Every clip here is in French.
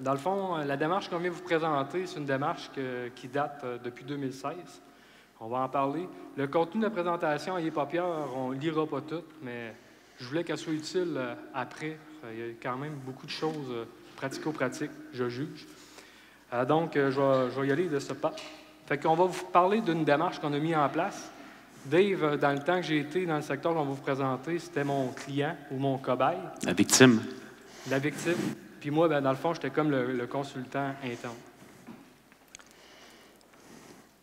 Dans le fond, la démarche qu'on vient vous présenter, c'est une démarche qui date depuis 2016. On va en parler. Le contenu de la présentation, n'ayez pas peur, on ne lira pas tout, mais je voulais qu'elle soit utile après. Il y a quand même beaucoup de choses pratico-pratiques, je juge. Donc, je vais y aller de ce pas. Fait qu'on va vous parler d'une démarche qu'on a mise en place. Dave, dans le temps que j'ai été dans le secteur qu'on va vous présenter, c'était mon client ou mon cobaye. La victime. La victime. Puis moi, dans le fond, j'étais comme le consultant interne.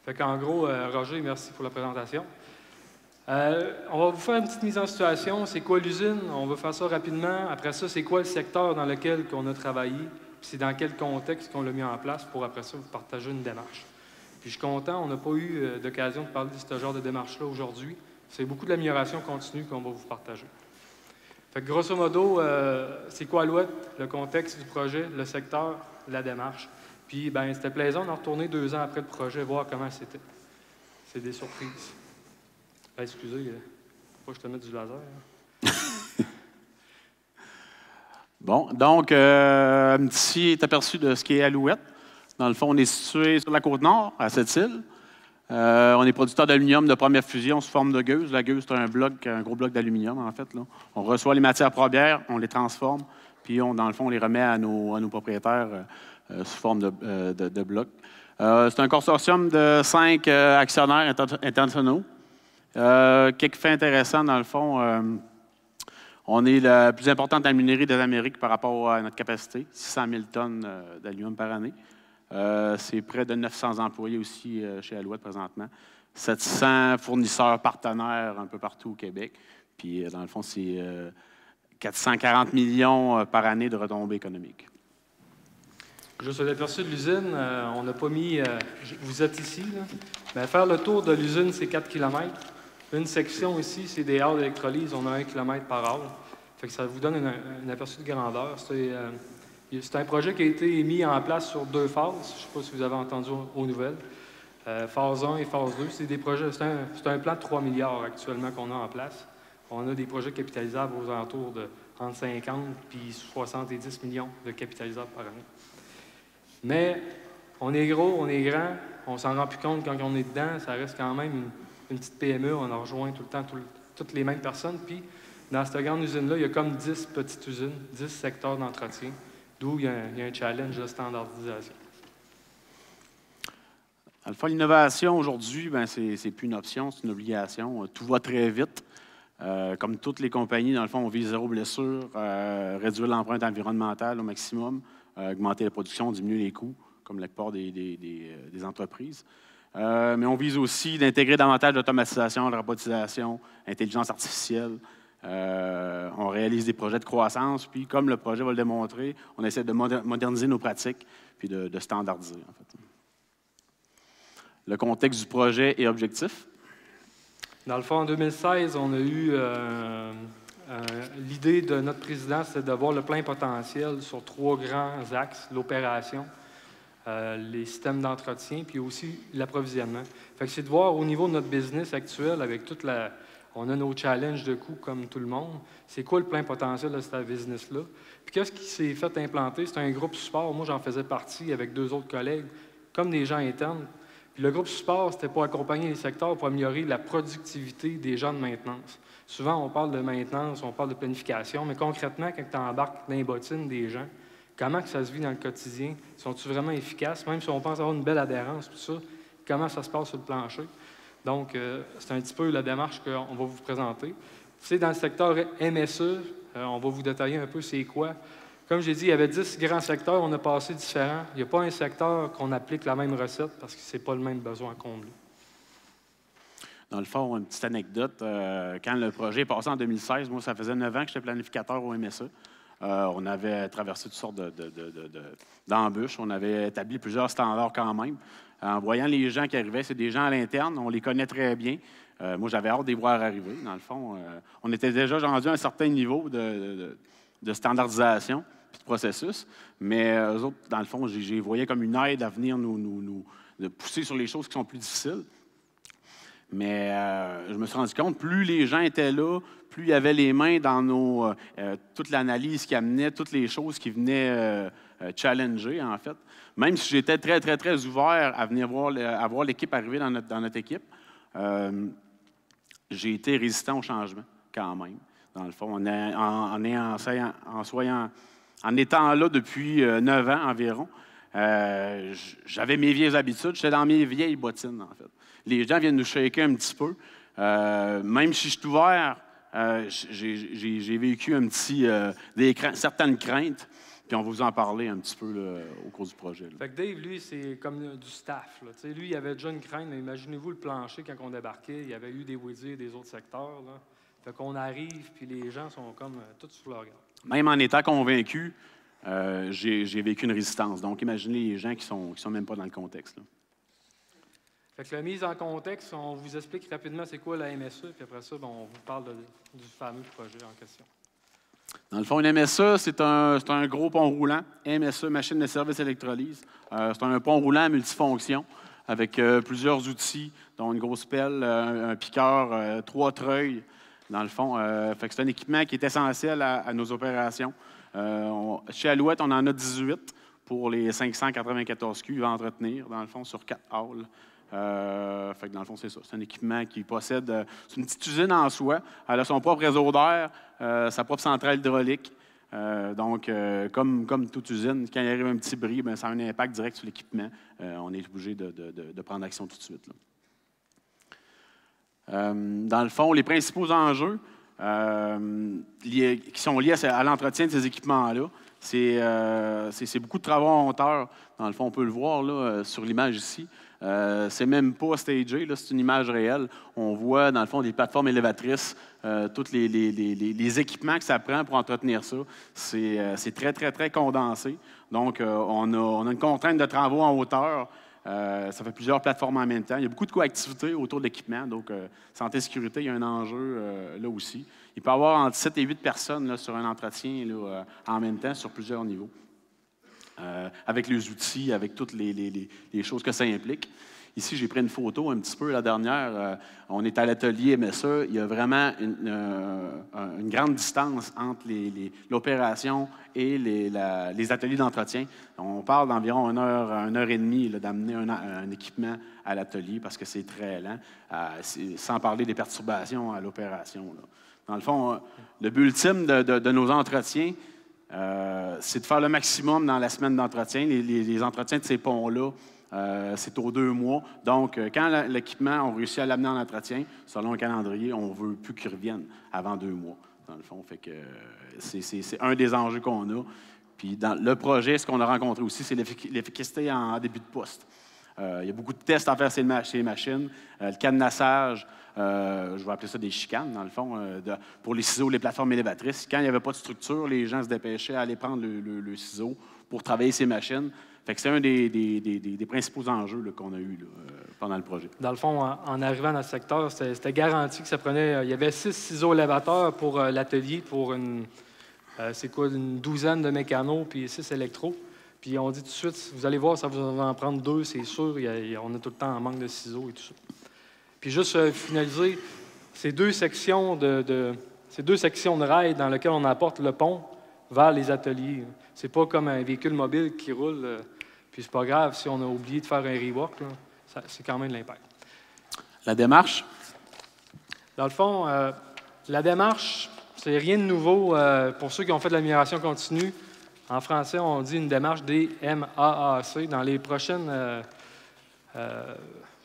Fait qu'en gros, Roger, merci pour la présentation. On va vous faire une petite mise en situation. C'est quoi l'usine? On va faire ça rapidement. Après ça, c'est quoi le secteur dans lequel on a travaillé? Puis c'est dans quel contexte qu'on l'a mis en place pour, après ça, vous partager une démarche. Puis je suis content, on n'a pas eu d'occasion de parler de ce genre de démarche-là aujourd'hui. C'est beaucoup de l'amélioration continue qu'on va vous partager. Fait que grosso modo, c'est quoi Alouette? Le contexte du projet, le secteur, la démarche. Puis, ben, c'était plaisant de retourner 2 ans après le projet, voir comment c'était. C'est des surprises. Excusez, faut que je te mette du laser. Hein? Bon, donc, un petit aperçu de ce qui est Alouette. Dans le fond, on est situé sur la Côte-Nord, à Sept-Îles. On est producteur d'aluminium de première fusion sous forme de gueuse. La gueuse, c'est un gros bloc d'aluminium, en fait. Là. On reçoit les matières premières, on les transforme, puis dans le fond, on les remet à nos propriétaires sous forme de blocs. C'est un consortium de 5 actionnaires internationaux. Quelques faits intéressants, dans le fond, on est la plus importante aluminerie des Amériques par rapport à notre capacité, 600 000 tonnes d'aluminium par année. C'est près de 900 employés aussi chez Alouette présentement. 700 fournisseurs partenaires un peu partout au Québec. Puis, dans le fond, c'est 440 millions par année de retombées économiques. Juste un aperçu de l'usine, on n'a pas mis... vous êtes ici, là. Bien, faire le tour de l'usine, c'est 4 km. Une section ici, c'est des halles d'électrolyse, on a 1 km par hall. Fait que ça vous donne un aperçu de grandeur. C'est un projet qui a été mis en place sur 2 phases. Je ne sais pas si vous avez entendu aux nouvelles. Phase 1 et phase 2, c'est des projets. C'est un plan de 3 milliards actuellement qu'on a en place. On a des projets capitalisables aux alentours de entre 50 et 70 millions de capitalisables par année. Mais on est gros, on est grand, on s'en rend plus compte quand on est dedans. Ça reste quand même une petite PME. On a rejoint tout le temps toutes les mêmes personnes. Puis, dans cette grande usine-là, il y a comme 10 petites usines, 10 secteurs d'entretien. D'où il y a un challenge de standardisation. Dans le fond, l'innovation aujourd'hui, c'est plus une option, c'est une obligation. Tout va très vite. Comme toutes les compagnies, dans le fond, on vise 0 blessure, réduire l'empreinte environnementale au maximum, augmenter la production, diminuer les coûts, comme la plupart des entreprises. Mais on vise aussi d'intégrer davantage d'automatisation, de robotisation, intelligence artificielle. On réalise des projets de croissance, puis comme le projet va le démontrer, on essaie de moderniser nos pratiques puis de standardiser, en fait. Le contexte du projet et objectif. Dans le fond, en 2016, on a eu l'idée de notre président, c'est de voir le plein potentiel sur 3 grands axes, l'opération, les systèmes d'entretien, puis aussi l'approvisionnement. Fait que c'est de voir au niveau de notre business actuel, avec toute la... On a nos challenges de coûts comme tout le monde. C'est quoi le plein potentiel de ce business-là? Puis qu'est-ce qui s'est fait implanter? C'est un groupe support. Moi, j'en faisais partie avec 2 autres collègues, comme des gens internes. Puis le groupe support, c'était pour accompagner les secteurs, pour améliorer la productivité des gens de maintenance. Souvent, on parle de maintenance, on parle de planification, mais concrètement, quand tu embarques dans les bottines des gens, comment que ça se vit dans le quotidien? Sont-ils vraiment efficaces? Même si on pense avoir une belle adhérence, tout ça, comment ça se passe sur le plancher? Donc, c'est un petit peu la démarche qu'on va vous présenter. C'est dans le secteur MSE, on va vous détailler un peu c'est quoi. Comme j'ai dit, il y avait 10 grands secteurs, on a passé différents. Il n'y a pas un secteur qu'on applique la même recette parce que ce n'est pas le même besoin à combler. Dans le fond, une petite anecdote, quand le projet est passé en 2016, moi, ça faisait 9 ans que j'étais planificateur au MSE. On avait traversé toutes sortes d'embûches. On avait établi plusieurs standards quand même. En voyant les gens qui arrivaient, c'est des gens à l'interne, on les connaît très bien. Moi, j'avais hâte de les voir arriver. Dans le fond, on était déjà rendu à un certain niveau de standardisation et de processus. Mais eux autres, dans le fond, je les voyais comme une aide à venir nous pousser sur les choses qui sont plus difficiles. Mais je me suis rendu compte, plus les gens étaient là, plus il y avait les mains dans toute l'analyse qui amenait, toutes les choses qui venaient challengé, en fait. Même si j'étais très, très, très ouvert à venir à voir l'équipe arriver dans notre équipe, j'ai été résistant au changement, quand même. Dans le fond, en étant là depuis 9 ans environ, j'avais mes vieilles habitudes, j'étais dans mes vieilles bottines, en fait. Les gens viennent nous shaker un petit peu. Même si je suis ouvert, j'ai vécu certaines craintes, puis on va vous en parler un petit peu là, au cours du projet. Là. Fait que Dave, lui, c'est comme du staff. Là. Lui, il avait déjà une crainte, mais imaginez-vous le plancher quand on débarquait. Il y avait eu des Wizards des autres secteurs. Là. Fait qu'on arrive, puis les gens sont comme tous sous leur garde. Même en étant convaincu, j'ai vécu une résistance. Donc, imaginez les gens qui sont même pas dans le contexte. Là. Fait que la mise en contexte, on vous explique rapidement c'est quoi la MSE, puis après ça, on vous parle du fameux projet en question. Dans le fond, une MSE, c'est un gros pont roulant. MSE, machine de service électrolyse. C'est un pont roulant multifonction avec plusieurs outils, dont une grosse pelle, un piqueur, 3 treuils. Dans le fond, fait que c'est un équipement qui est essentiel à nos opérations. Chez Alouette, on en a 18 pour les 594 cuves à entretenir, dans le fond, sur 4 halls. Fait que dans le fond, c'est ça. C'est un équipement qui possède... c'est une petite usine en soi. Elle a son propre réseau d'air, sa propre centrale hydraulique. Donc, comme toute usine, quand il arrive un petit bris, bien, ça a un impact direct sur l'équipement. On est obligé de prendre action tout de suite. Là. Dans le fond, les principaux enjeux qui sont liés à l'entretien de ces équipements-là, c'est beaucoup de travaux en hauteur. Dans le fond, on peut le voir là, sur l'image ici. C'est même pas stagé, là, c'est une image réelle. On voit, dans le fond, des plateformes élévatrices, tous les équipements que ça prend pour entretenir ça. C'est très, très, très condensé. Donc, on a une contrainte de travaux en hauteur. Ça fait plusieurs plateformes en même temps. Il y a beaucoup de coactivité autour de l'équipement. Donc, santé et sécurité, il y a un enjeu là aussi. Il peut y avoir entre 7 et 8 personnes là, sur un entretien là, en même temps sur plusieurs niveaux. Avec les outils, avec toutes les choses que ça implique. Ici, j'ai pris une photo un petit peu la dernière. On est à l'atelier MSE. Il y a vraiment une grande distance entre l'opération et les ateliers d'entretien. On parle d'environ 1 heure et demie d'amener un équipement à l'atelier parce que c'est très lent, sans parler des perturbations à l'opération. Dans le fond, le but ultime de nos entretiens, c'est de faire le maximum dans la semaine d'entretien. Les entretiens de ces ponts-là, c'est aux 2 mois. Donc, quand l'équipement, on réussit à l'amener en entretien, selon un calendrier, on ne veut plus qu'il revienne avant 2 mois, dans le fond. Fait que c'est un des enjeux qu'on a. Puis, dans le projet, ce qu'on a rencontré aussi, c'est l'efficacité en début de poste. Il y a beaucoup de tests à faire sur les machines. Le cadenassage, je vais appeler ça des chicanes, dans le fond, pour les ciseaux, les plateformes élévatrices. Quand il n'y avait pas de structure, les gens se dépêchaient à aller prendre le ciseau pour travailler ces machines. Fait que c'est un des principaux enjeux qu'on a eu pendant le projet. Dans le fond, en arrivant dans le secteur, c'était garanti que ça prenait... il y avait 6 ciseaux élévateurs pour l'atelier, pour une 12aine de mécanos, puis 6 électros. Puis on dit tout de suite, vous allez voir, ça vous va en prendre 2, c'est sûr. On a tout le temps en manque de ciseaux et tout ça. Puis juste finaliser, ces deux sections de rails dans lesquelles on apporte le pont vers les ateliers. C'est pas comme un véhicule mobile qui roule, puis c'est pas grave si on a oublié de faire un rework. C'est quand même de l'impact. La démarche? Dans le fond, la démarche, c'est rien de nouveau. Pour ceux qui ont fait de l'amélioration continue, en français, on dit une démarche DMAAC. Dans les prochaines...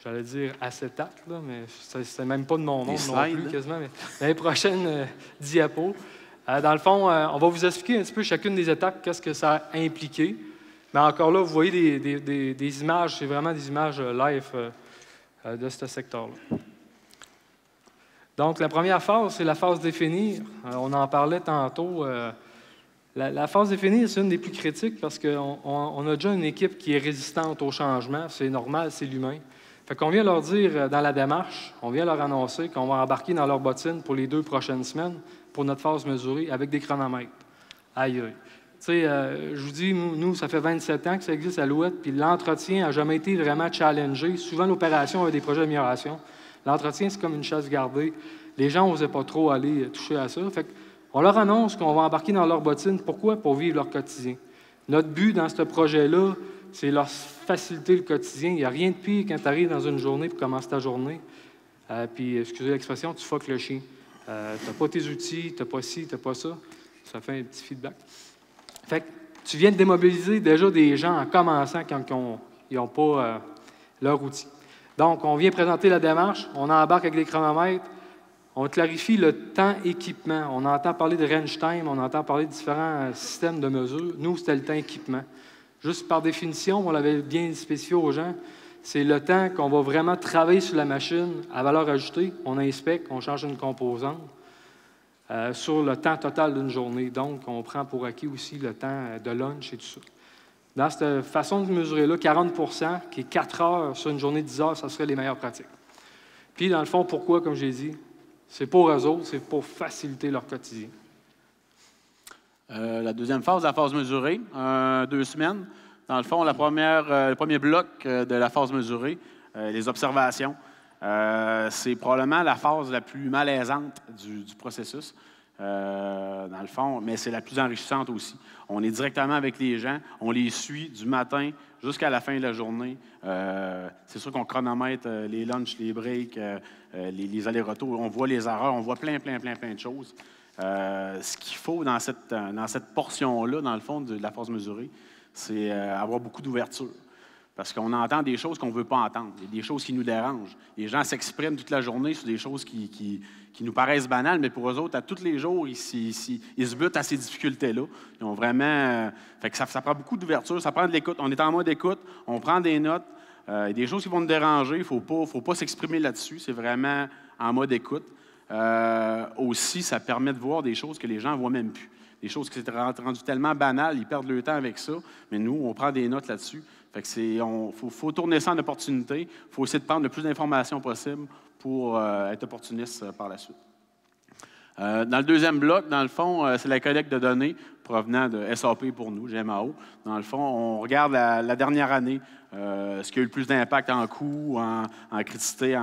j'allais dire acétate, là, mais c'est même pas de mon nom non plus, quasiment. Mais dans les prochaines diapos, dans le fond, on va vous expliquer un petit peu chacune des étapes, qu'est-ce que ça a impliqué. Mais encore là, vous voyez des images, c'est vraiment des images live de ce secteur-là. Donc, la première phase, c'est la phase définir. On en parlait tantôt. La phase définir, c'est une des plus critiques parce qu'on a déjà une équipe qui est résistante au changement. C'est normal, c'est l'humain. Fait qu'on vient leur dire dans la démarche, on vient leur annoncer qu'on va embarquer dans leur bottine pour les 2 prochaines semaines pour notre phase mesurée avec des chronomètres. Aïe, aïe. Tu sais, je vous dis, nous, ça fait 27 ans que ça existe à Alouette, puis l'entretien n'a jamais été vraiment challengé. Souvent, l'opération a des projets d'amélioration. L'entretien, c'est comme une chasse gardée. Les gens n'osaient pas trop aller toucher à ça. Fait qu'on leur annonce qu'on va embarquer dans leur bottine. Pourquoi? Pour vivre leur quotidien. Notre but dans ce projet-là, c'est leur faciliter le quotidien. Il n'y a rien de pire quand tu arrives dans une journée pour commencer ta journée. Puis, excusez l'expression, tu fuck le chien. Tu n'as pas tes outils, tu n'as pas ci, tu n'as pas ça. Ça fait un petit feedback. Fait que tu viens de démobiliser déjà des gens en commençant quand ils n'ont pas leur outil. Donc, on vient présenter la démarche, on embarque avec des chronomètres, on clarifie le temps équipement. On entend parler de range time, on entend parler de différents systèmes de mesure. Nous, c'était le temps équipement. Juste par définition, on l'avait bien spécifié aux gens, c'est le temps qu'on va vraiment travailler sur la machine à valeur ajoutée. On inspecte, on change une composante sur le temps total d'une journée. Donc, on prend pour acquis aussi le temps de lunch et tout ça. Dans cette façon de mesurer-là, 40 % qui est 4 heures sur une journée de 10 heures, ça serait les meilleures pratiques. Puis, dans le fond, pourquoi, comme j'ai dit, c'est pour eux autres, c'est pour faciliter leur quotidien. La deuxième phase, la phase mesurée, 2 semaines. Dans le fond, le premier bloc de la phase mesurée, les observations, c'est probablement la phase la plus malaisante du processus, dans le fond, mais c'est la plus enrichissante aussi. On est directement avec les gens, on les suit du matin jusqu'à la fin de la journée. C'est sûr qu'on chronomètre les lunchs, les breaks, les allers-retours, on voit les erreurs, on voit plein de choses. Ce qu'il faut dans cette portion-là, dans le fond, de la phase mesurée, c'est avoir beaucoup d'ouverture. Parce qu'on entend des choses qu'on ne veut pas entendre. Il y a des choses qui nous dérangent. Les gens s'expriment toute la journée sur des choses qui nous paraissent banales, mais pour eux autres, à tous les jours, ils se butent à ces difficultés-là. Ils ont vraiment... fait que ça prend beaucoup d'ouverture, ça prend de l'écoute. On est en mode écoute, on prend des notes. Il y a des choses qui vont nous déranger, il ne faut pas s'exprimer là-dessus. C'est vraiment en mode écoute. Aussi, ça permet de voir des choses que les gens ne voient même plus. Des choses qui s'étaient rendues tellement banales, ils perdent le temps avec ça. Mais nous, on prend des notes là-dessus. Fait que faut tourner ça en opportunité. Il faut essayer de prendre le plus d'informations possible pour être opportuniste par la suite. Dans le deuxième bloc, dans le fond, c'est la collecte de données provenant de SAP pour nous, GMAO. Dans le fond, on regarde la dernière année, ce qui a eu le plus d'impact en coût, en criticité,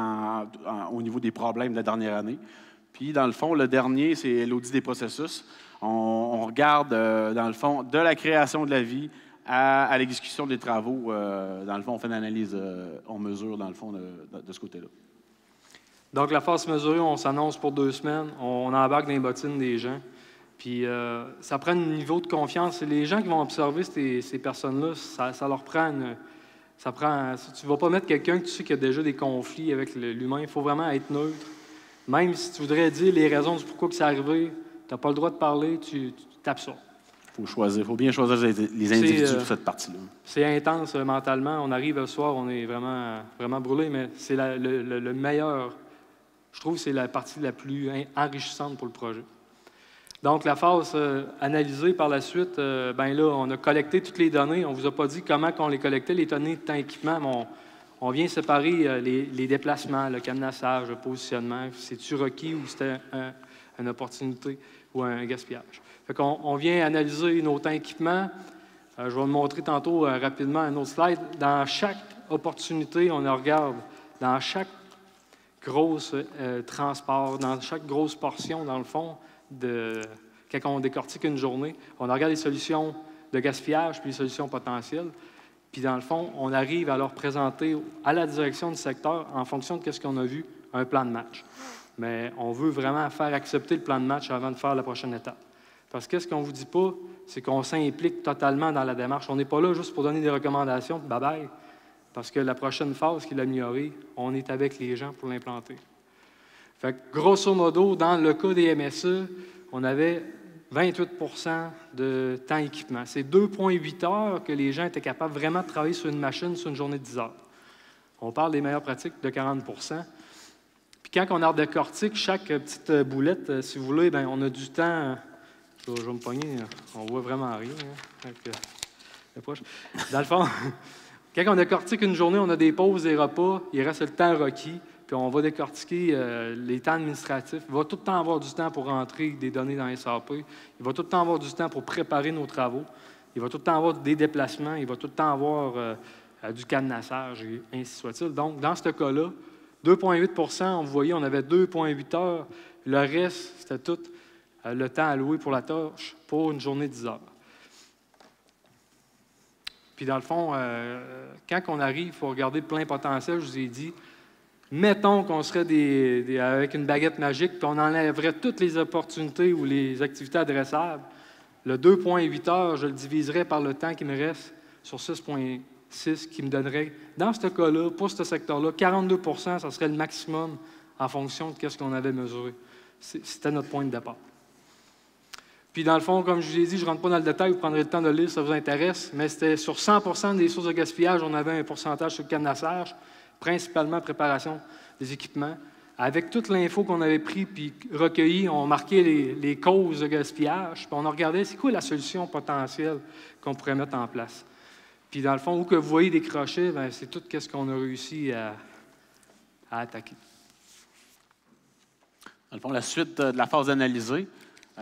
au niveau des problèmes de la dernière année. Puis, dans le fond, le dernier, c'est l'audit des processus. On regarde, dans le fond, de la création de la vie à l'exécution des travaux. Dans le fond, on fait une analyse, on mesure, dans le fond, de ce côté-là. Donc, la phase mesurée, on s'annonce pour 2 semaines. On embarque dans les bottines des gens. Puis, ça prend un niveau de confiance. Et les gens qui vont observer ces personnes-là, ça leur prend tu ne vas pas mettre quelqu'un que tu sais qu'il y a déjà des conflits avec l'humain. Il faut vraiment être neutre. Même si tu voudrais dire les raisons du pourquoi que c'est arrivé, tu n'as pas le droit de parler, tu t'absorbes. Il faut bien choisir les individus pour cette partie-là. C'est intense mentalement. On arrive le soir, on est vraiment brûlé, mais c'est le meilleur. Je trouve que c'est la partie la plus enrichissante pour le projet. Donc, la phase analysée par la suite, ben là, on a collecté toutes les données. On ne vous a pas dit comment on les collectait, les données de temps équipement, mais on vient séparer les déplacements, le cadenassage, le positionnement. C'est-tu requis ou c'était une opportunité ou un gaspillage? Fait qu'on vient analyser nos temps équipement. Je vais vous montrer tantôt rapidement un autre slide. Dans chaque opportunité, on regarde dans chaque grosse transport, dans chaque grosse portion, dans le fond, quand on décortique une journée, on regarde les solutions de gaspillage puis les solutions potentielles. Puis, dans le fond, on arrive à leur présenter à la direction du secteur, en fonction de ce qu'on a vu, un plan de match. Mais on veut vraiment faire accepter le plan de match avant de faire la prochaine étape. Parce que ce qu'on ne vous dit pas, c'est qu'on s'implique totalement dans la démarche. On n'est pas là juste pour donner des recommandations, bye-bye. Parce que la prochaine phase, qui est l'améliorer, on est avec les gens pour l'implanter. Fait que, grosso modo, dans le cas des MSE, on avait 28 % de temps équipement. C'est 2,8 heures que les gens étaient capables vraiment de travailler sur une machine sur une journée de 10 heures. On parle des meilleures pratiques de 40 %. Puis quand on décortique chaque petite boulette, si vous voulez, bien, on a du temps. Je vais me pogner, on voit vraiment rien. Dans le fond, quand on décortique une journée, on a des pauses, des repas, il reste le temps requis. Puis on va décortiquer les temps administratifs. Il va tout le temps avoir du temps pour rentrer des données dans SAP. Il va tout le temps avoir du temps pour préparer nos travaux. Il va tout le temps avoir des déplacements. Il va tout le temps avoir du cadenassage et ainsi soit-il. Donc, dans ce cas-là, 2,8 %, vous voyez, on avait 2,8 heures. Le reste, c'était tout le temps alloué pour la tâche pour une journée de 10 heures. Puis dans le fond, quand on arrive, il faut regarder le plein potentiel, je vous ai dit. Mettons qu'on serait avec une baguette magique, puis on enlèverait toutes les opportunités ou les activités adressables. Le 2,8 heures, je le diviserais par le temps qui me reste sur 6,6, qui me donnerait, dans ce cas-là, pour ce secteur-là, 42 %, ça serait le maximum en fonction de ce qu'on avait mesuré. C'était notre point de départ. Puis dans le fond, comme je vous ai dit, je ne rentre pas dans le détail, vous prendrez le temps de le lire si ça vous intéresse, mais c'était sur 100 % des sources de gaspillage, on avait un pourcentage sur le cadenassage, principalement préparation des équipements. Avec toute l'info qu'on avait pris puis recueillie, on marquait les causes de gaspillage, puis on a regardé c'est quoi la solution potentielle qu'on pourrait mettre en place. Puis dans le fond, où que vous voyez des crochets, c'est tout ce qu'on a réussi à attaquer. Dans le fond, la suite de la phase analysée, on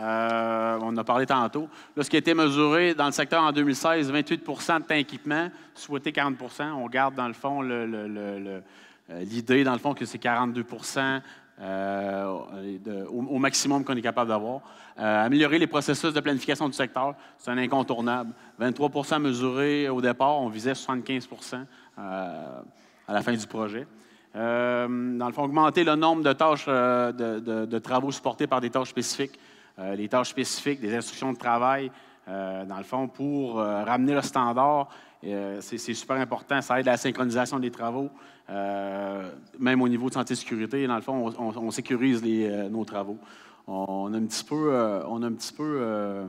en a parlé tantôt. Là, ce qui a été mesuré dans le secteur en 2016, 28 % de temps équipement, souhaité 40 %. On garde, dans le fond, l'idée, dans le fond, que c'est 42 % au maximum qu'on est capable d'avoir. Améliorer les processus de planification du secteur, c'est un incontournable. 23 % mesuré au départ, on visait 75 % à la fin du projet. Dans le fond, augmenter le nombre de tâches de travaux supportés par des tâches spécifiques. Les tâches spécifiques, des instructions de travail, dans le fond, pour ramener le standard, c'est super important. Ça aide à la synchronisation des travaux, même au niveau de santé et sécurité. Dans le fond, on sécurise nos travaux. On a un petit peu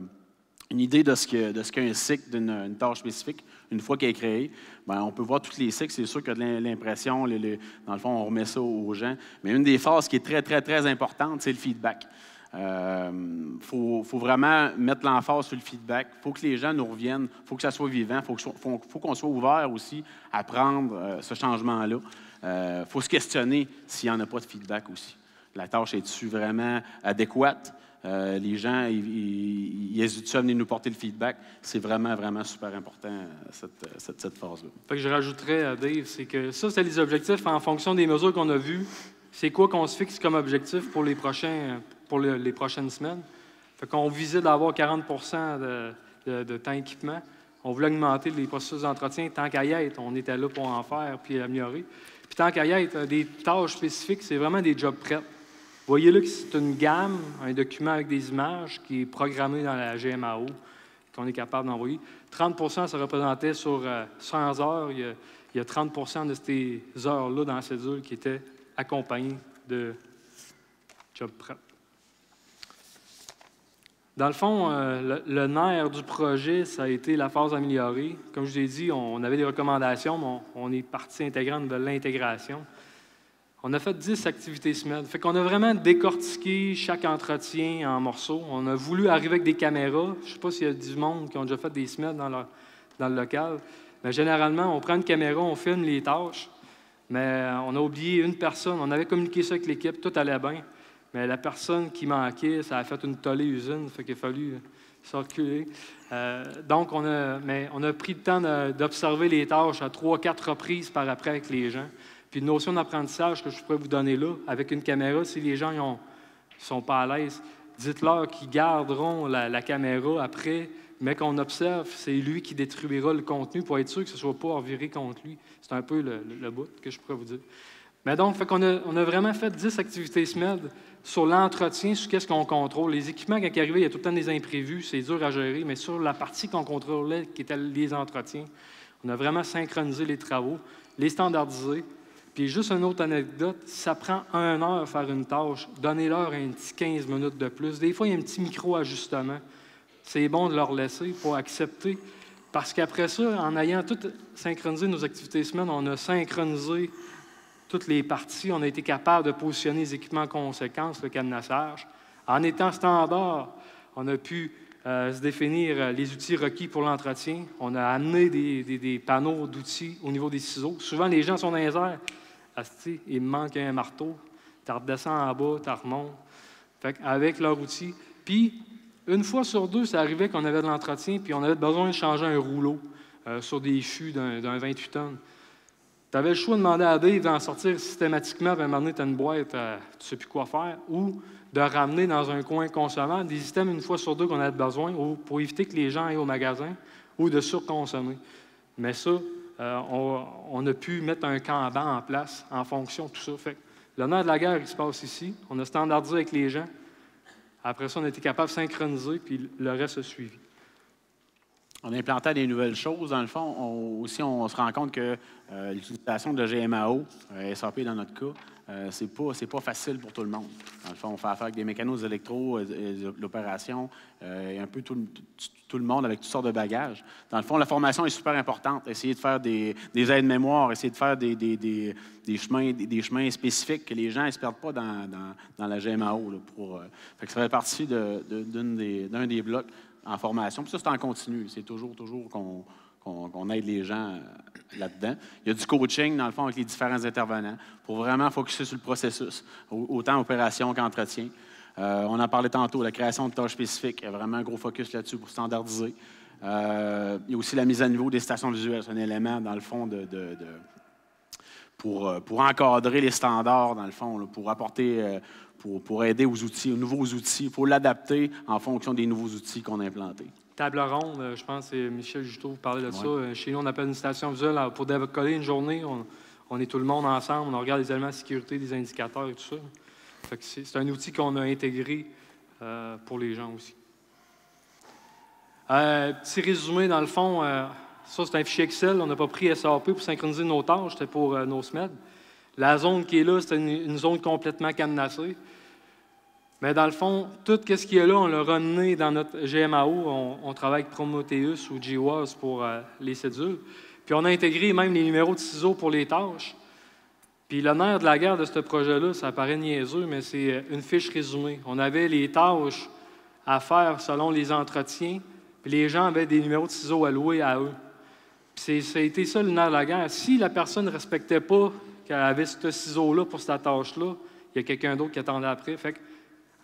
une idée de ce qu'est un cycle d'une tâche spécifique. Une fois qu'elle est créée, on peut voir tous les cycles. C'est sûr que l'impression, dans le fond, on remet ça aux gens. Mais une des phases qui est très, très, très importante, c'est le feedback. Faut vraiment mettre l'emphase sur le feedback. Il faut que les gens nous reviennent. Il faut que ça soit vivant. Il faut qu'on soit ouvert aussi à prendre ce changement-là. Il faut se questionner s'il n'y en a pas de feedback aussi. La tâche est-tu vraiment adéquate? Les gens, ils hésitent à venir nous porter le feedback. C'est vraiment, vraiment super important, cette phase-là. Fait que je rajouterais à Dave, c'est que ça, c'est les objectifs en fonction des mesures qu'on a vues. C'est quoi qu'on se fixe comme objectif pour les prochaines semaines. Fait qu'on visait d'avoir 40 % de temps équipement. On voulait augmenter les processus d'entretien tant qu'à y être. On était là pour en faire puis améliorer. Puis tant qu'à y être, des tâches spécifiques, c'est vraiment des jobs prêts. Vous voyez là que c'est une gamme, un document avec des images qui est programmé dans la GMAO, qu'on est capable d'envoyer. 30 % ça représentait sur 100 heures. Il y a 30 % de ces heures-là dans la cédule qui étaient accompagnées de jobs prêts. Dans le fond, le nerf du projet, ça a été la phase améliorée. Comme je vous ai dit, on avait des recommandations, mais on est partie intégrante de l'intégration. On a fait 10 activités semaine. Fait qu'on a vraiment décortiqué chaque entretien en morceaux. On a voulu arriver avec des caméras. Je ne sais pas s'il y a du monde qui ont déjà fait des semaines dans le local. Mais généralement, on prend une caméra, on filme les tâches. Mais on a oublié une personne. On avait communiqué ça avec l'équipe, tout allait bien. Mais la personne qui manquait, ça a fait une tollée usine. Fait qu'il a fallu circuler. Donc, on a pris le temps d'observer les tâches à 3-4 reprises par après avec les gens. Puis une notion d'apprentissage que je pourrais vous donner là, avec une caméra, si les gens ne sont pas à l'aise, dites-leur qu'ils garderont la caméra après, mais qu'on observe, c'est lui qui détruira le contenu pour être sûr que ce ne soit pas reviré contre lui. C'est un peu le bout que je pourrais vous dire. Mais donc, on a vraiment fait 10 activités SMED sur l'entretien, sur qu'est-ce qu'on contrôle. Les équipements, quand ils arrivaient, il y a tout le temps des imprévus, c'est dur à gérer, mais sur la partie qu'on contrôlait, qui était les entretiens, on a vraiment synchronisé les travaux, les standardisés. Puis juste une autre anecdote, ça prend 1 heure faire une tâche, donnez-leur un petit 15 minutes de plus. Des fois, il y a un petit micro-ajustement. C'est bon de leur laisser pour accepter. Parce qu'après ça, en ayant tout synchronisé nos activités semaines, on a synchronisé toutes les parties. On a été capable de positionner les équipements en conséquence, le cadenassage. En étant standard, on a pu se définir les outils requis pour l'entretien. On a amené des panneaux d'outils au niveau des ciseaux. Souvent, les gens sont dans les airs. Il me manque un marteau. Tu redescends en bas, tu remontes. Avec leur outil. Puis, une fois sur deux, ça arrivait qu'on avait de l'entretien, puis on avait besoin de changer un rouleau sur des fûts d'un 28 tonnes. Tu avais le choix de demander à Dave d'en sortir systématiquement, puis à un moment donné, tu as une boîte, tu ne sais plus quoi faire, ou de ramener dans un coin consommable des systèmes une fois sur deux qu'on a besoin pour éviter que les gens aillent au magasin ou de surconsommer. Mais ça, on a pu mettre un Kanban en place en fonction de tout ça. Fait que le nerf de la guerre, il se passe ici. On a standardisé avec les gens. Après ça, on a été capable de synchroniser, puis le reste a suivi. On implantait des nouvelles choses. Dans le fond, on se rend compte que l'utilisation de GMAO, SAP dans notre cas, c'est pas facile pour tout le monde. Dans le fond, on fait affaire avec des mécanos électro, l'opération, et un peu tout le monde avec toutes sortes de bagages. Dans le fond, la formation est super importante. Essayer de faire des aides-mémoires, essayer de faire des chemins spécifiques que les gens ne se perdent pas dans la GMAO. Là, fait que ça fait partie d'un des blocs en formation. Puis ça, c'est en continu. C'est toujours qu'on aide les gens là-dedans. Il y a du coaching, dans le fond, avec les différents intervenants pour vraiment focusser sur le processus, autant opération qu'entretien. On en parlait tantôt, la création de tâches spécifiques. Il y a vraiment un gros focus là-dessus pour standardiser. Il y a aussi la mise à niveau des stations visuelles. C'est un élément, dans le fond, pour encadrer les standards, dans le fond, là, pour apporter... Pour aider aux nouveaux outils. Il faut l'adapter en fonction des nouveaux outils qu'on a implantés. Table ronde, je pense que c'est Michel Juteau qui parlait de ça. Chez nous, on appelle une station visuelle. Pour décoller une journée, on est tout le monde ensemble, on regarde les éléments de sécurité, des indicateurs et tout ça. Fait que c'est un outil qu'on a intégré pour les gens aussi. Petit résumé, dans le fond, ça c'est un fichier Excel. On n'a pas pris SAP pour synchroniser nos tâches, c'était pour nos SMED. La zone qui est là, c'est une zone complètement cadenassée. Mais dans le fond, tout ce qui est là, on l'a ramené dans notre GMAO. On travaille avec Prometheus ou GWAS pour les cédules. Puis on a intégré même les numéros de ciseaux pour les tâches. Puis le nerf de la guerre de ce projet-là, ça paraît niaiseux, mais c'est une fiche résumée. On avait les tâches à faire selon les entretiens, puis les gens avaient des numéros de ciseaux alloués à eux. Puis ça a été ça le nerf de la guerre. Si la personne ne respectait pas qu'elle avait ce ciseau-là pour cette tâche-là, il y a quelqu'un d'autre qui attendait après. Fait que,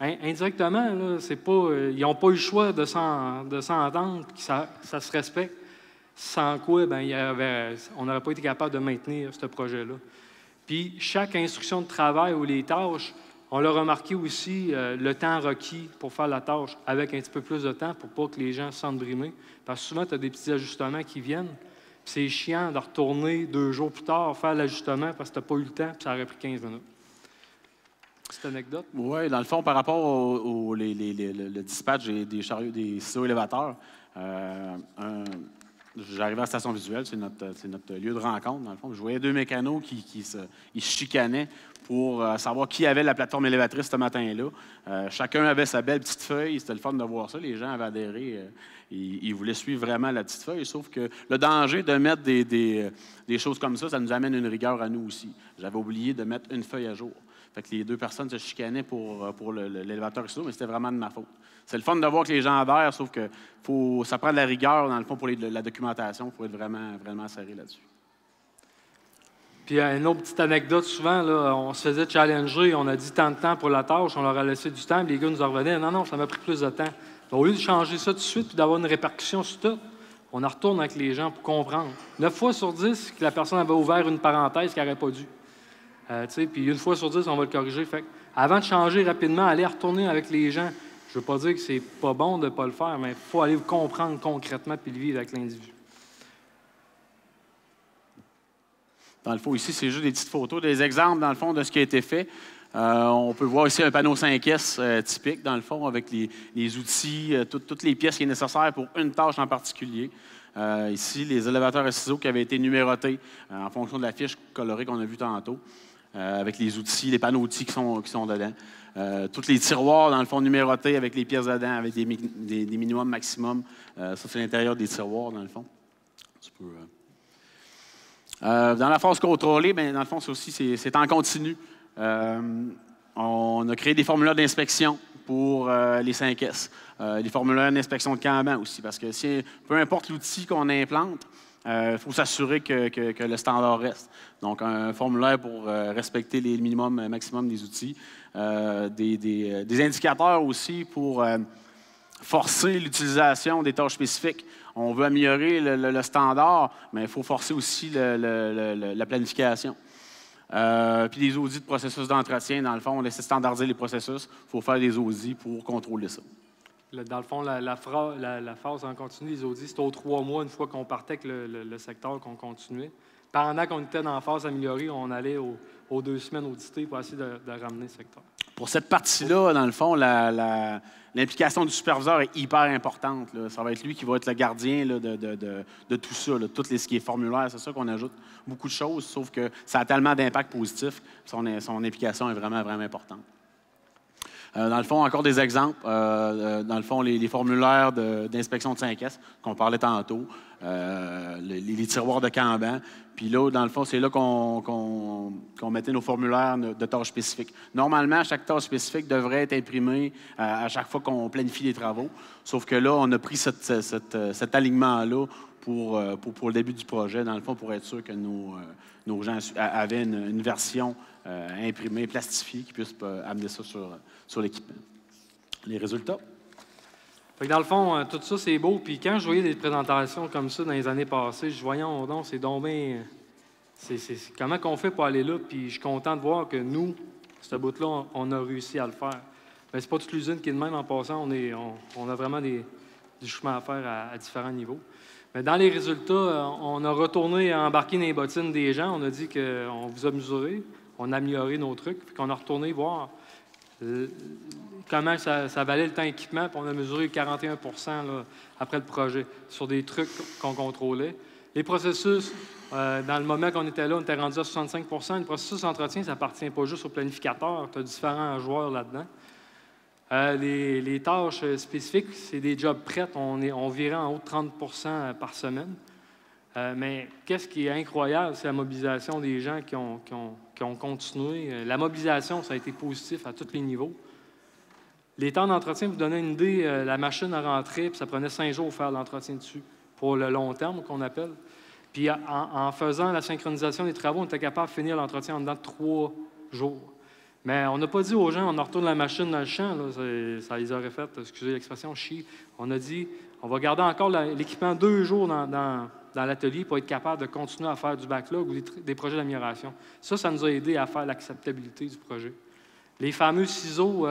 indirectement, là, c'est pas, ils n'ont pas eu le choix de s'entendre, que ça se respecte. Sans quoi, on n'aurait pas été capable de maintenir ce projet-là. Puis, chaque instruction de travail ou les tâches, on l'a remarqué aussi, le temps requis pour faire la tâche, avec un petit peu plus de temps pour pas que les gens se sentent brimés. Parce que souvent, tu as des petits ajustements qui viennent. C'est chiant de retourner 2 jours plus tard, faire l'ajustement parce que tu n'as pas eu le temps, puis ça aurait pris 15 minutes. Petite anecdote? Oui, dans le fond, par rapport le dispatch des chariots, des ciseaux élévateurs, j'arrivais à la station visuelle, c'est notre lieu de rencontre, dans le fond. Je voyais 2 mécanos qui se chicanaient pour savoir qui avait la plateforme élévatrice ce matin-là. Chacun avait sa belle petite feuille. C'était le fun de voir ça. Les gens avaient adhéré. Ils voulaient suivre vraiment la petite feuille. Sauf que le danger de mettre des choses comme ça nous amène une rigueur à nous aussi. J'avais oublié de mettre une feuille à jour. Fait que les 2 personnes se chicanaient pour l'élévateur ciseau, mais c'était vraiment de ma faute. C'est le fun de voir que les gens adhèrent, sauf que ça prend de la rigueur, dans le fond, pour la documentation. Il faut être vraiment, vraiment serré là-dessus. Puis, une autre petite anecdote, souvent, là, on se faisait challenger, on a dit tant de temps pour la tâche, on leur a laissé du temps, puis les gars nous en revenaient. Non, ça m'a pris plus de temps. Donc, au lieu de changer ça tout de suite puis d'avoir une répercussion sur tout, on en retourne avec les gens pour comprendre. 9 fois sur 10 que la personne avait ouvert une parenthèse qu'elle n'aurait pas dû. Puis 1 fois sur 10, on va le corriger. Fait avant de changer rapidement, aller retourner avec les gens. Je ne veux pas dire que c'est pas bon de ne pas le faire, mais il faut aller comprendre concrètement puis le vivre avec l'individu. Dans le fond, ici, c'est juste des petites photos, des exemples, dans le fond, de ce qui a été fait. On peut voir ici un panneau 5S typique, dans le fond, avec les outils, toutes les pièces qui sont nécessaires pour une tâche en particulier. Ici, les élévateurs à ciseaux qui avaient été numérotés en fonction de la fiche colorée qu'on a vue tantôt, avec les outils, les panneaux outils qui sont dedans. Tous les tiroirs, dans le fond, numérotés avec les pièces dedans, avec des minimums, maximums. Ça, c'est l'intérieur des tiroirs, dans le fond. Tu peux... dans la phase contrôlée, dans le fond, c'est en continu. On a créé des formulaires d'inspection pour les 5S. Les formulaires d'inspection de Kanban aussi, parce que peu importe l'outil qu'on implante, il faut s'assurer que le standard reste. Donc, un formulaire pour respecter les minimums, maximums des outils. Des indicateurs aussi pour forcer l'utilisation des tâches spécifiques. On veut améliorer le standard, mais il faut forcer aussi la planification. Puis des audits de processus d'entretien, dans le fond, on essaie de standardiser les processus. Il faut faire des audits pour contrôler ça. Dans le fond, la phase en continu, les audits, c'était aux 3 mois, une fois qu'on partait avec le secteur, qu'on continuait. Pendant qu'on était dans la phase améliorée, on allait aux 2 semaines auditées pour essayer de ramener le secteur. Pour cette partie-là, dans le fond, l'implication du superviseur est hyper importante. Là. Ça va être lui qui va être le gardien là, de tout ça, là, ce qui est formulaire. C'est ça qu'on ajoute beaucoup de choses, sauf que ça a tellement d'impact positif. Son implication est vraiment, vraiment importante. Dans le fond, encore des exemples. Dans le fond, les formulaires d'inspection de 5S qu'on parlait tantôt, les tiroirs de Kanban. Puis là, dans le fond, c'est là qu'on mettait nos formulaires de tâches spécifiques. Normalement, chaque tâche spécifique devrait être imprimée à chaque fois qu'on planifie les travaux. Sauf que là, on a pris cet alignement-là pour le début du projet, dans le fond, pour être sûr que nos gens avaient une version imprimée, plastifiée, qui puisse amener ça sur l'équipement. Les résultats? Fait que dans le fond, tout ça, c'est beau. Puis quand je voyais des présentations comme ça dans les années passées, je voyais, oh non, c'est donc bien... comment qu'on fait pour aller là? Puis je suis content de voir que nous, ce bout-là, on a réussi à le faire. Mais c'est pas toute l'usine qui est de même en passant. On a vraiment du chemin à faire à différents niveaux. Mais dans les résultats, on a retourné à embarquer dans les bottines des gens. On a dit qu'on vous a mesuré, on a amélioré nos trucs, puis qu'on a retourné voir comment ça valait le temps d'équipement, puis on a mesuré 41 là, après le projet sur des trucs qu'on contrôlait. Les processus, dans le moment qu'on était là, on était rendu à 65 Le processus d'entretien, ça appartient pas juste au planificateur, tu as différents joueurs là-dedans. Les tâches spécifiques, c'est des jobs prêts, on virait en haut de 30 par semaine. Mais qu'est-ce qui est incroyable, c'est la mobilisation des gens qui ont continué. La mobilisation, ça a été positif à tous les niveaux. Les temps d'entretien, vous donnez une idée, la machine a rentré, puis ça prenait 5 jours pour faire l'entretien dessus, pour le long terme qu'on appelle. Puis en faisant la synchronisation des travaux, on était capable de finir l'entretien en dedans de 3 jours. Mais on n'a pas dit aux gens, on retourne la machine dans le champ, là, ça les aurait fait, excusez l'expression, chier. On a dit, on va garder encore l'équipement 2 jours dans l'atelier pour être capable de continuer à faire du backlog ou des projets d'amélioration. Ça nous a aidé à faire l'acceptabilité du projet. Les fameux ciseaux,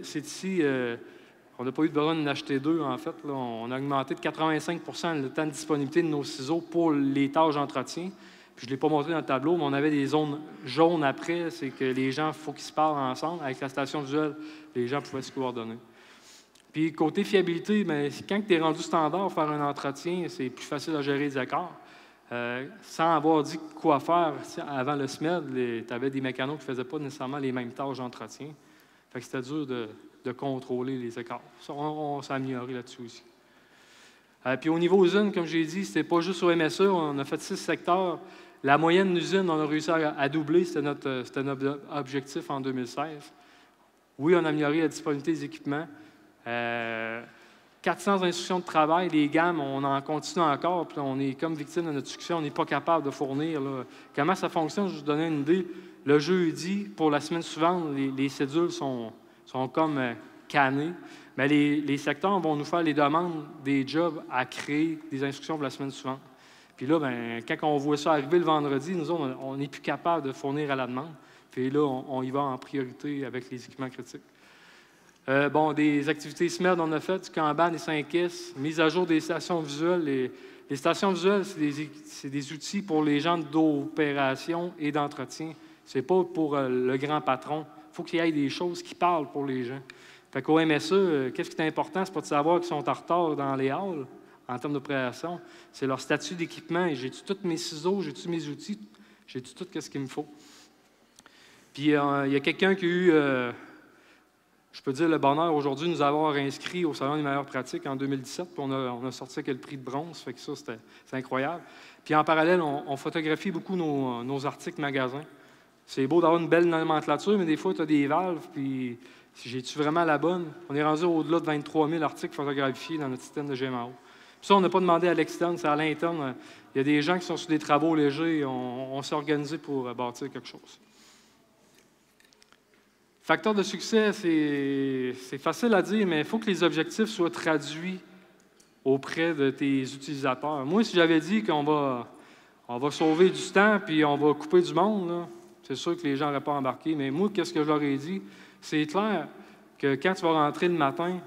c'est ici, on n'a pas eu de besoin d'en acheter 2, en fait. Là. On a augmenté de 85 le temps de disponibilité de nos ciseaux pour les tâches d'entretien. Puis je ne l'ai pas montré dans le tableau, mais on avait des zones jaunes après. C'est que les gens, il faut qu'ils se parlent ensemble. Avec la station visuelle, les gens pouvaient se coordonner. Puis côté fiabilité, bien, quand tu es rendu standard faire un entretien, c'est plus facile à gérer les écarts. Sans avoir dit quoi faire avant le SMED, tu avais des mécanos qui ne faisaient pas nécessairement les mêmes tâches d'entretien. Fait que c'était dur de contrôler les écarts. Ça, on s'est amélioré là-dessus aussi. Puis au niveau usine, comme j'ai dit, c'était pas juste au MSE, on a fait 6 secteurs. La moyenne d'usine, on a réussi à doubler, c'était notre objectif en 2016. Oui, on a amélioré la disponibilité des équipements. 400 instructions de travail, les gammes, on en continue encore, puis on est comme victime de notre succès, on n'est pas capable de fournir. Là. Comment ça fonctionne? Je vais vous donner une idée. Le jeudi, pour la semaine suivante, les cédules sont comme cannées. Mais les secteurs vont nous faire les demandes des jobs à créer des instructions pour la semaine suivante. Puis là, bien, quand on voit ça arriver le vendredi, nous autres, on n'est plus capable de fournir à la demande. Puis là, on y va en priorité avec les équipements critiques. Des activités SMED, on a fait du Kanban, des 5S, mise à jour des stations visuelles. Les stations visuelles, c'est des outils pour les gens d'opération et d'entretien. C'est pas pour le grand patron. Il faut qu'il y ait des choses qui parlent pour les gens. Fait qu'au MSE, qu'est-ce qui est important? C'est pas de savoir qu'ils sont en retard dans les halls en termes d'opération. C'est leur statut d'équipement. J'ai-tu tous mes ciseaux? J'ai-tu mes outils? J'ai-tu tout ce qu'il me faut? Puis, il y a quelqu'un qui a eu, je peux dire, le bonheur aujourd'hui de nous avoir inscrits au Salon des meilleures pratiques en 2017. Puis on a sorti avec le prix de bronze. Fait que ça, c'est incroyable. Puis en parallèle, on photographie beaucoup nos articles magasins. C'est beau d'avoir une belle nomenclature, mais des fois, tu as des valves, puis j'ai-tu vraiment la bonne? On est rendu au-delà de 23 000 articles photographiés dans notre système de GMAO. Puis ça, on n'a pas demandé à l'externe, c'est à l'interne. Il y a des gens qui sont sur des travaux légers. On s'est organisé pour bâtir quelque chose. Facteur de succès, c'est facile à dire, mais il faut que les objectifs soient traduits auprès de tes utilisateurs. Moi, si j'avais dit qu'on va sauver du temps puis on va couper du monde, là, c'est sûr que les gens n'auraient pas embarqué. Mais moi, qu'est-ce que je leur ai dit? C'est clair que quand tu vas rentrer le matin, il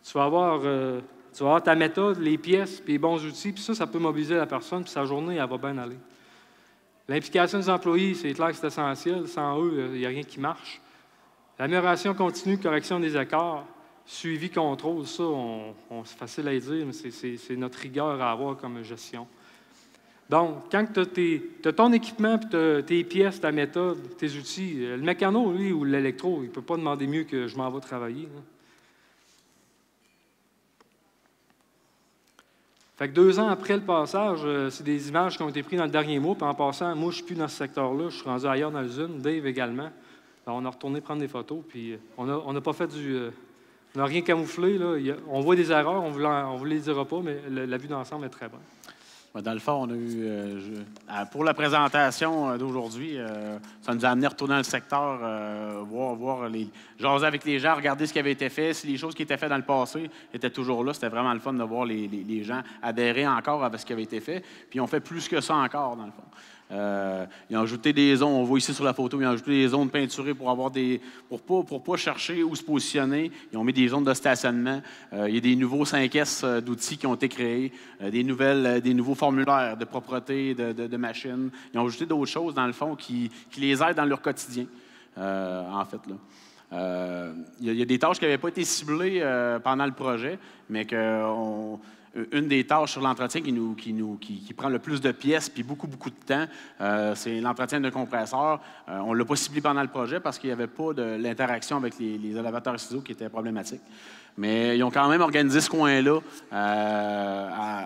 Tu vas avoir ta méthode, les pièces, puis les bons outils, puis ça peut mobiliser la personne, puis sa journée, elle va bien aller. L'implication des employés, c'est clair que c'est essentiel. Sans eux, il n'y a rien qui marche. L'amélioration continue, correction des écarts, suivi, contrôle, ça, c'est facile à dire, mais c'est notre rigueur à avoir comme gestion. Donc, quand tu as ton équipement, puis tu as tes pièces, ta méthode, tes outils, le mécano, lui, ou l'électro, il ne peut pas demander mieux que je m'en vais travailler. Là. Fait que 2 ans après le passage, c'est des images qui ont été prises dans le dernier mois. Puis en passant, moi, je ne suis plus dans ce secteur-là. Je suis rendu ailleurs dans l'usine. Dave également. Alors, on a retourné prendre des photos. Puis on n'a pas fait on n'a rien camouflé. Là. On voit des erreurs, on ne vous les dira pas, mais la vue d'ensemble est très bonne. Dans le fond, on a eu, pour la présentation d'aujourd'hui, ça nous a amené à retourner dans le secteur, jaser avec les gens, regarder ce qui avait été fait, si les choses qui étaient faites dans le passé étaient toujours là. C'était vraiment le fun de voir les gens adhérer encore à ce qui avait été fait. Puis on fait plus que ça encore, dans le fond. Ils ont ajouté des zones, on voit ici sur la photo, ils ont ajouté des zones peinturées pour avoir pour pas chercher où se positionner. Ils ont mis des zones de stationnement. Il y a des nouveaux 5S d'outils qui ont été créés, des nouveaux formulaires de propreté, de machines. Ils ont ajouté d'autres choses, dans le fond, qui les aident dans leur quotidien, en fait, là. Il y a des tâches qui n'avaient pas été ciblées pendant le projet, mais une des tâches sur l'entretien qui prend le plus de pièces puis beaucoup de temps, c'est l'entretien d'un compresseur. On ne l'a pas ciblé pendant le projet parce qu'il n'y avait pas de l'interaction avec les élévateurs ciseaux qui était problématique. Mais ils ont quand même organisé ce coin-là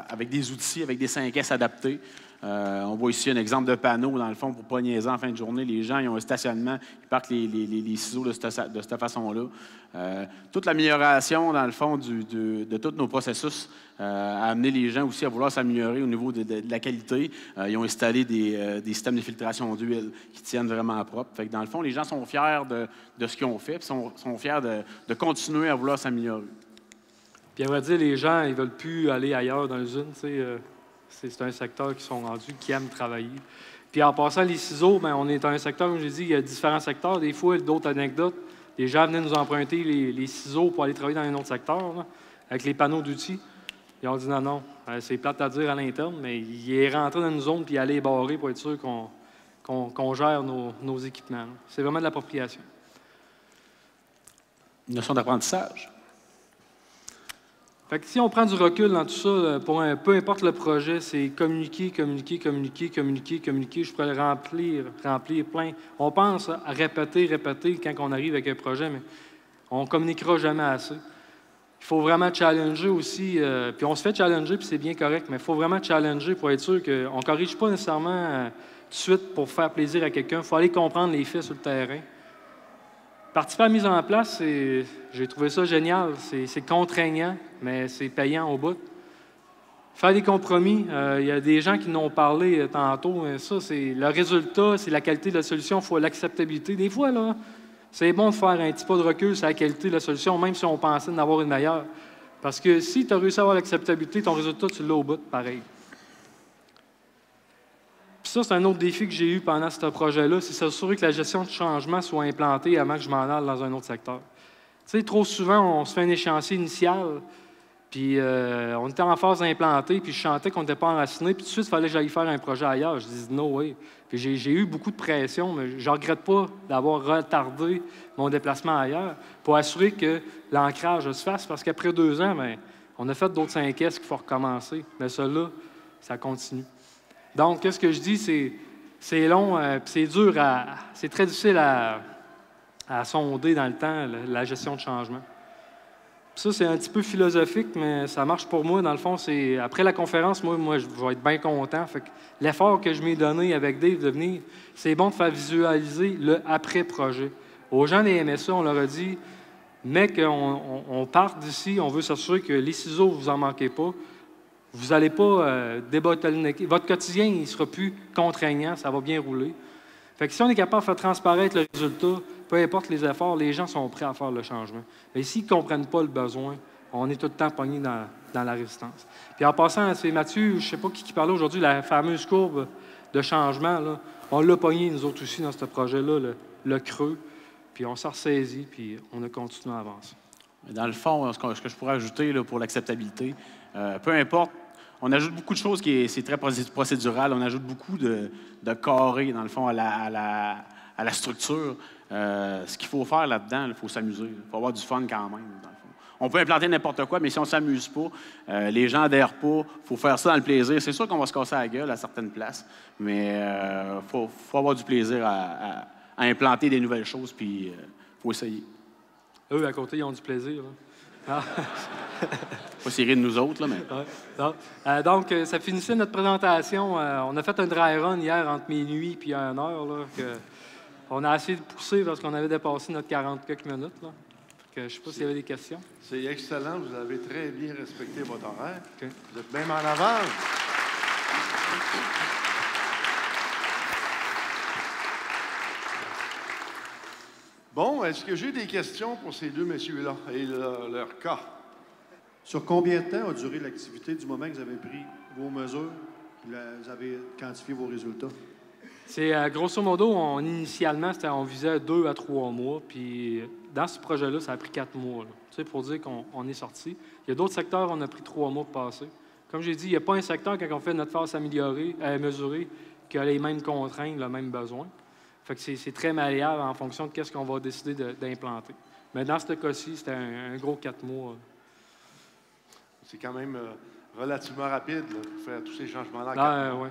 avec des outils, avec des 5S adaptés. On voit ici un exemple de panneau, dans le fond, pour ne pas niaiser en fin de journée. Les gens, ils ont un stationnement, ils partent les ciseaux de cette façon-là. Toute l'amélioration, dans le fond, de tous nos processus a amené les gens aussi à vouloir s'améliorer au niveau de la qualité. Ils ont installé des systèmes de filtration d'huile qui tiennent vraiment propre. Fait que dans le fond, les gens sont fiers de ce qu'ils ont fait, puis sont fiers de continuer à vouloir s'améliorer. Puis à vrai dire, les gens, ils ne veulent plus aller ailleurs dans l'usine, tu sais. C'est un secteur qui sont rendus, qui aiment travailler. Puis en passant les ciseaux, bien, on est dans un secteur, comme je l'ai dit, il y a différents secteurs. Des fois, d'autres anecdotes, les gens venaient nous emprunter les ciseaux pour aller travailler dans un autre secteur, là, avec les panneaux d'outils. Ils ont dit non, c'est plate à dire à l'interne, mais il est rentré dans une zone puis il allait barrer pour être sûr qu'on gère nos équipements. Là. C'est vraiment de l'appropriation. Une notion d'apprentissage. Fait que si on prend du recul dans tout ça, peu importe le projet, c'est communiquer. Je pourrais le remplir plein. On pense à répéter quand on arrive avec un projet, mais on ne communiquera jamais assez. Il faut vraiment challenger aussi. Puis on se fait challenger, puis c'est bien correct, mais il faut vraiment challenger pour être sûr qu'on ne corrige pas nécessairement tout de suite pour faire plaisir à quelqu'un. Il faut aller comprendre les faits sur le terrain. Participer à la mise en place, j'ai trouvé ça génial. C'est contraignant, mais c'est payant au bout. Faire des compromis, il y a des gens qui n'ont parlé tantôt. Ça, c'est le résultat, c'est la qualité de la solution, il faut l'acceptabilité. Des fois, là, c'est bon de faire un petit pas de recul sur la qualité de la solution, même si on pensait en avoir une meilleure. Parce que si tu as réussi à avoir l'acceptabilité, ton résultat, tu l'as au bout, pareil. Puis ça, c'est un autre défi que j'ai eu pendant ce projet-là, c'est s'assurer que la gestion de changement soit implantée avant que je m'en aille dans un autre secteur. Tu sais, trop souvent, on se fait un échéancier initial, puis on était en phase d'implantée, puis je sentais qu'on n'était pas enraciné, puis tout de suite, il fallait que j'aille faire un projet ailleurs. Je disais « no way ». Puis j'ai eu beaucoup de pression, mais je ne regrette pas d'avoir retardé mon déplacement ailleurs pour assurer que l'ancrage se fasse, parce qu'après 2 ans, bien, on a fait d'autres 5S qu'il faut recommencer. Mais ça-là, ça continue. Donc, qu'est-ce que je dis, c'est long, puis c'est très difficile à sonder dans le temps, la gestion de changement. Puis ça, c'est un petit peu philosophique, mais ça marche pour moi. Dans le fond, c'est après la conférence, moi je vais être bien content. Fait que l'effort que je m'ai donné avec Dave de venir, c'est bon de faire visualiser le après-projet. Aux gens des MSA, on leur a dit, mais qu'on parte d'ici, on veut s'assurer que les ciseaux, vous en manquez pas. Vous n'allez pas débottlenecker. Votre quotidien, il ne sera plus contraignant, ça va bien rouler. Fait que si on est capable de faire transparaître le résultat, peu importe les efforts, les gens sont prêts à faire le changement. Mais s'ils ne comprennent pas le besoin, on est tout le temps pogné dans la résistance. Puis en passant, c'est Mathieu, je ne sais pas qui parlait aujourd'hui, la fameuse courbe de changement, là, on l'a pogné, nous autres aussi, dans ce projet-là, le creux. Puis on s'en ressaisit, puis on a continué à avancer. Mais dans le fond, ce que je pourrais ajouter là, pour l'acceptabilité, peu importe, on ajoute beaucoup de choses c'est très procédural. On ajoute beaucoup de carrés, dans le fond, à la structure. Ce qu'il faut faire là-dedans, il faut s'amuser. Il faut avoir du fun quand même, dans le fond. On peut implanter n'importe quoi, mais si on ne s'amuse pas, les gens n'adhèrent pas, il faut faire ça dans le plaisir. C'est sûr qu'on va se casser la gueule à certaines places, mais il faut avoir du plaisir à implanter des nouvelles choses, puis il faut essayer. Eux, à côté, ils ont du plaisir. Ah. Pas serrer de nous autres, là, mais... Ouais. Donc, ça finissait notre présentation. On a fait un dry run hier entre minuit et 1 heure. Là, on a essayé de pousser parce qu'on avait dépassé notre 40 quelques minutes. Là. Je ne sais pas s'il y avait des questions. C'est excellent. Vous avez très bien respecté votre horaire. Okay. Vous êtes même en avance. Bon, est-ce que j'ai des questions pour ces deux messieurs-là et leur cas? Sur combien de temps a duré l'activité du moment que vous avez pris vos mesures et vous avez quantifié vos résultats? C'est grosso modo, initialement, on visait 2 à 3 mois. Puis dans ce projet-là, ça a pris 4 mois. Tu sais, pour dire qu'on est sorti. Il y a d'autres secteurs où on a pris 3 mois pour passer. Comme j'ai dit, il n'y a pas un secteur, quand on fait notre phase mesurée, qui a les mêmes contraintes, le même besoin. Fait que c'est très malléable en fonction de ce qu'on va décider d'implanter. Mais dans ce cas-ci, c'était un gros 4 mois. C'est quand même relativement rapide là, pour faire tous ces changements-là. Ah, ouais.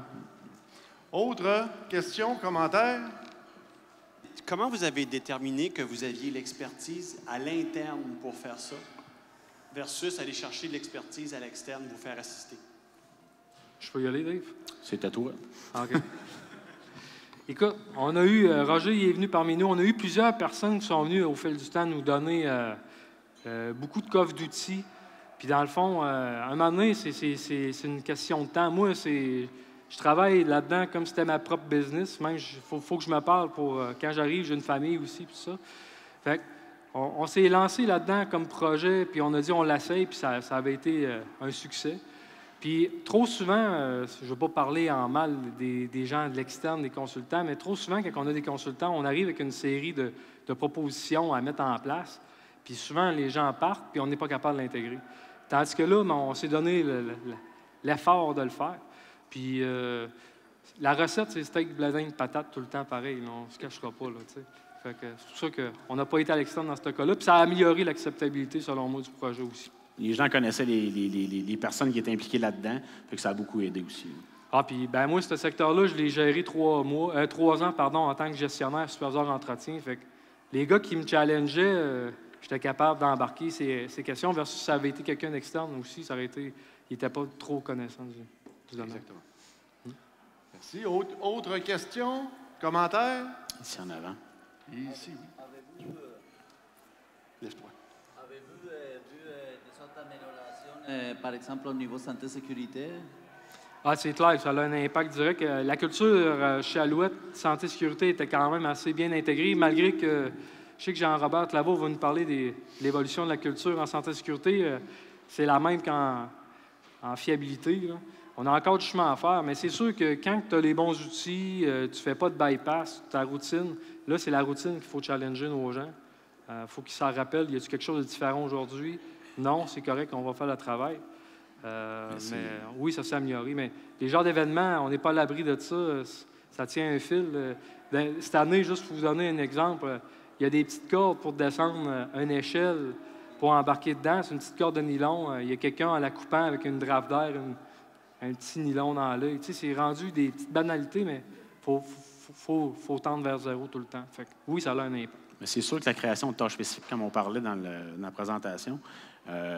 Autre question, commentaire? Comment vous avez déterminé que vous aviez l'expertise à l'interne pour faire ça versus aller chercher de l'expertise à l'externe vous faire assister? Je peux y aller, Dave? C'est à toi. OK. Écoute, on a eu, Roger il est venu parmi nous, on a eu plusieurs personnes qui sont venues au fil du temps nous donner beaucoup de coffres d'outils. Puis dans le fond, à un moment donné, c'est une question de temps. Moi, je travaille là-dedans comme si c'était ma propre business. Même, faut que je me parle pour quand j'arrive, j'ai une famille aussi, puis ça. Fait on s'est lancé là-dedans comme projet, puis on a dit on l'essaye, puis ça avait été un succès. Puis trop souvent, je ne veux pas parler en mal des gens de l'externe, des consultants, mais trop souvent, quand on a des consultants, on arrive avec une série de propositions à mettre en place. Puis souvent, les gens partent, puis on n'est pas capable de l'intégrer. Tandis que là, on s'est donné l'effort de le faire. Puis la recette, c'est steak, bladin, patate, tout le temps pareil. Là, on ne se cachera pas. Là, fait que c'est pour ça qu'on n'a pas été à l'externe dans ce cas-là. Puis ça a amélioré l'acceptabilité, selon moi, du projet aussi. Les gens connaissaient les personnes qui étaient impliquées là-dedans, fait que ça a beaucoup aidé aussi. Ah, puis ben moi, ce secteur-là, je l'ai géré 3 ans en tant que gestionnaire, superviseur d'entretien. Fait que les gars qui me challengeaient, j'étais capable d'embarquer ces questions, versus si ça avait été quelqu'un d'externe aussi, ça aurait été, il n'était pas trop connaissant du domaine. Exactement. Merci. Autre question, commentaire? Ici en avant. Ici, oui. Laisse-toi. Avez-vous vu des sortes d'améliorations, par exemple, au niveau santé-sécurité? Ah, c'est clair, ça a un impact direct. La culture chez Alouette, santé-sécurité, était quand même assez bien intégrée, malgré que je sais que Jean-Robert Claveau va nous parler de l'évolution de la culture en santé-sécurité. C'est la même qu'en fiabilité. Là. On a encore du chemin à faire, mais c'est sûr que quand tu as les bons outils, tu ne fais pas de bypass, ta routine, là, c'est la routine qu'il faut challenger nos gens. Il faut qu'ils s'en rappellent. Y a-t-il quelque chose de différent aujourd'hui? Non, c'est correct, on va faire le travail. Mais oui, ça s'est amélioré. Mais les genres d'événements, on n'est pas à l'abri de ça. Ça tient un fil. Cette année, juste pour vous donner un exemple, il y a des petites cordes pour descendre une échelle pour embarquer dedans. C'est une petite corde de nylon. Il y a quelqu'un en la coupant avec une drape d'air, un petit nylon dans l'œil. Tu sais, c'est rendu des petites banalités, mais il faut tendre vers zéro tout le temps. Fait que, oui, ça a un impact. Mais c'est sûr que la création de tâches spécifiques, comme on parlait dans la présentation,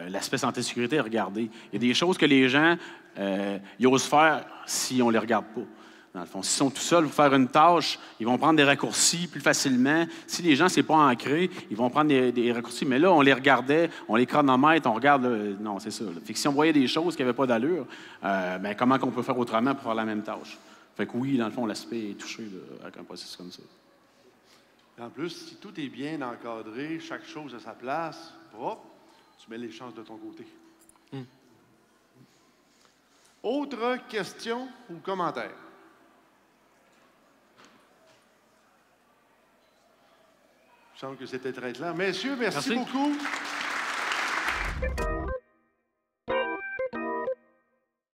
l'aspect santé-sécurité est regardé. Il y a des choses que les gens ils osent faire si on ne les regarde pas. Dans le fond, s'ils sont tout seuls pour faire une tâche, ils vont prendre des raccourcis plus facilement. Si les gens, ce n'est pas ancré, ils vont prendre des raccourcis. Mais là, on les regardait, on les chronomètre, on regarde. Non, c'est ça. Là. Fait que si on voyait des choses qui n'avaient pas d'allure, ben, comment on peut faire autrement pour faire la même tâche? Fait que oui, dans le fond, l'aspect est touché là, avec un processus comme ça. En plus, si tout est bien encadré, chaque chose à sa place, hop, tu mets les chances de ton côté. Autre question ou commentaire? Il me semble que c'était très clair. Messieurs, merci beaucoup.